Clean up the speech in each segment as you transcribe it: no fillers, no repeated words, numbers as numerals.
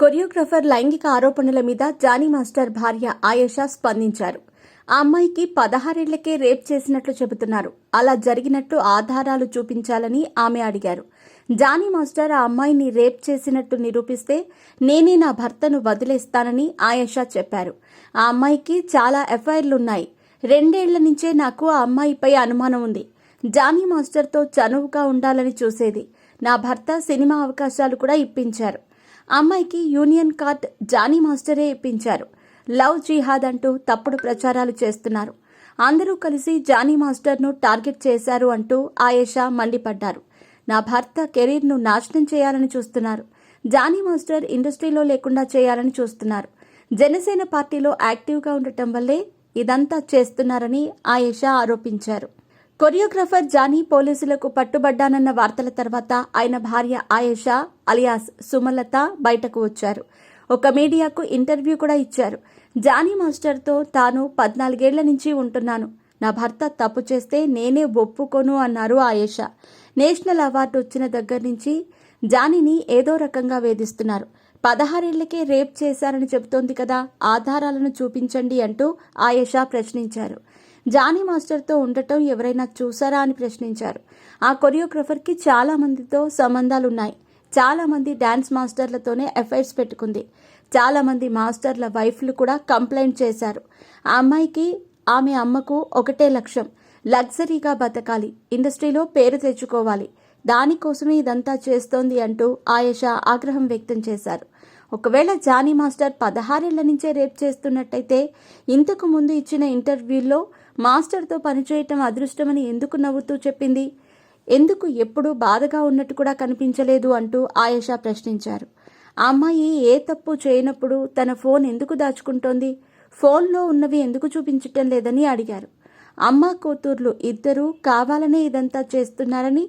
Choreographer లైంగిక ఆరోపణల మీద జానీ మాస్టర్ భార్య ఆయేషా స్పందించారు. ఆ అమ్మాయికి 16 ఏళ్లకే రేప్ చేసినట్లు చెబుతున్నారు. అలా జరిగినట్టు ఆధారాలు చూపించాలని ఆమె అడిగారు. జానీ మాస్టర్ ఆ అమ్మాయిని రేప్ చేసినట్టు నిరూపిస్తే నేనే నా భర్తను వదిలేస్తానని ఆయేషా చెప్పారు. ఆ అమ్మాయికి చాలా ఎఫ్ఐఆర్లున్నాయి. 2 ఏళ్ల నుంచే నాకు ఆ అమ్మాయిపై అనుమానం ఉంది. జానీ మాస్టర్తో చనువుగా ఉండాలని చూసేది. నా భర్త సినిమా అవకాశాలు కూడా ఇప్పించారు. అమ్మాయికి యూనియన్ కార్డ్ జానీ మాస్టరే ఇప్పించారు. లవ్ జిహాద్ అంటూ తప్పుడు ప్రచారాలు చేస్తున్నారు. అందరూ కలిసి జానీ మాస్టర్ను టార్గెట్ చేశారు అంటూ ఆయేషా మండిపడ్డారు. నా భర్త కెరీర్ను నాశనం చేయాలని చూస్తున్నారు. జానీ మాస్టర్ ఇండస్ట్రీలో లేకుండా చేయాలని చూస్తున్నారు. జనసేన పార్టీలో యాక్టివ్గా ఉండటం వల్లే ఇదంతా చేస్తున్నారని ఆయేషా ఆరోపించారు. కొరియోగ్రాఫర్ జానీ పోలీసులకు పట్టుబడ్డానన్న వార్తల తర్వాత ఆయన భార్య ఆయేషా అలియాస్ సుమలత బయటకు వచ్చారు. ఒక మీడియాకు ఇంటర్వ్యూ కూడా ఇచ్చారు. జానీ మాస్టర్తో తాను 14 ఏళ్ల నుంచి ఉంటున్నాను. నా భర్త తప్పు చేస్తే నేనే ఒప్పుకోను అన్నారు ఆయేషా. నేషనల్ అవార్డు వచ్చిన దగ్గర నుంచి జానీని ఏదో రకంగా వేధిస్తున్నారు. 16 ఏళ్లకే రేప్ చేశారని చెబుతోంది కదా, ఆధారాలను చూపించండి అంటూ ఆయేషా ప్రశ్నించారు. జానీ మాస్టర్తో ఉండటం ఎవరైనా చూసారా అని ప్రశ్నించారు. ఆ కొరియోగ్రాఫర్కి చాలా మందితో సంబంధాలున్నాయి. చాలా మంది డాన్స్ మాస్టర్లతోనే ఎఫ్ఐఆర్స్ పెట్టుకుంది. చాలా మంది మాస్టర్ల వైఫ్లు కూడా కంప్లైంట్ చేశారు. ఆ అమ్మాయికి ఆమె అమ్మకు ఒకటే లక్ష్యం, లగ్జరీగా బతకాలి, ఇండస్ట్రీలో పేరు తెచ్చుకోవాలి. దానికోసమే ఇదంతా చేస్తోంది అంటూ ఆయేషా ఆగ్రహం వ్యక్తం చేశారు. ఒకవేళ జానీ మాస్టర్ 16 ఏళ్ల నుంచే రేప్ చేస్తున్నట్టయితే ఇంతకు ముందు ఇచ్చిన ఇంటర్వ్యూల్లో మాస్టర్తో పనిచేయటం అదృష్టమని ఎందుకు నవ్వుతూ చెప్పింది? ఎందుకు ఎప్పుడూ బాధగా ఉన్నట్టు కూడా కనిపించలేదు అంటూ ఆయేషా ప్రశ్నించారు. ఆ అమ్మాయి ఏ తప్పు చేయనప్పుడు తన ఫోన్ ఎందుకు దాచుకుంటోంది? ఫోన్లో ఉన్నవి ఎందుకు చూపించటం లేదని అడిగారు. అమ్మ కూతుర్లు ఇద్దరూ కావాలనే ఇదంతా చేస్తున్నారని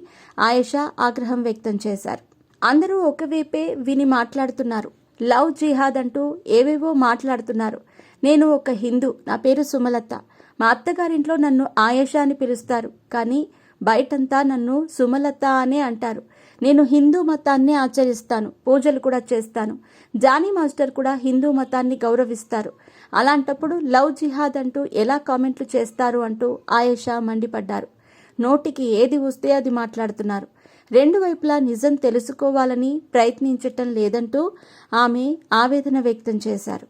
ఆయేషా ఆగ్రహం వ్యక్తం చేశారు. అందరూ ఒకవైపే విని మాట్లాడుతున్నారు. లవ్ జిహాద్ అంటూ ఏవేవో మాట్లాడుతున్నారు. నేను ఒక హిందూ, నా పేరు సుమలత. మా అత్తగారింట్లో నన్ను ఆయేషా అని పిలుస్తారు, కానీ బయటంతా నన్ను సుమలత అనే అంటారు. నేను హిందూ మతాన్ని ఆచరిస్తాను, పూజలు కూడా చేస్తాను. జానీ మాస్టర్ కూడా హిందూ మతాన్ని గౌరవిస్తారు. అలాంటప్పుడు లవ్ జిహాద్ అంటూ ఎలా కామెంట్లు చేస్తారు అంటూ ఆయేషా మండిపడ్డారు. నోటికి ఏది వస్తే అది మాట్లాడుతున్నారు. 2 వైపులా నిజం తెలుసుకోవాలని ప్రయత్నించటం లేదంటూ ఆమె ఆవేదన వ్యక్తం చేశారు.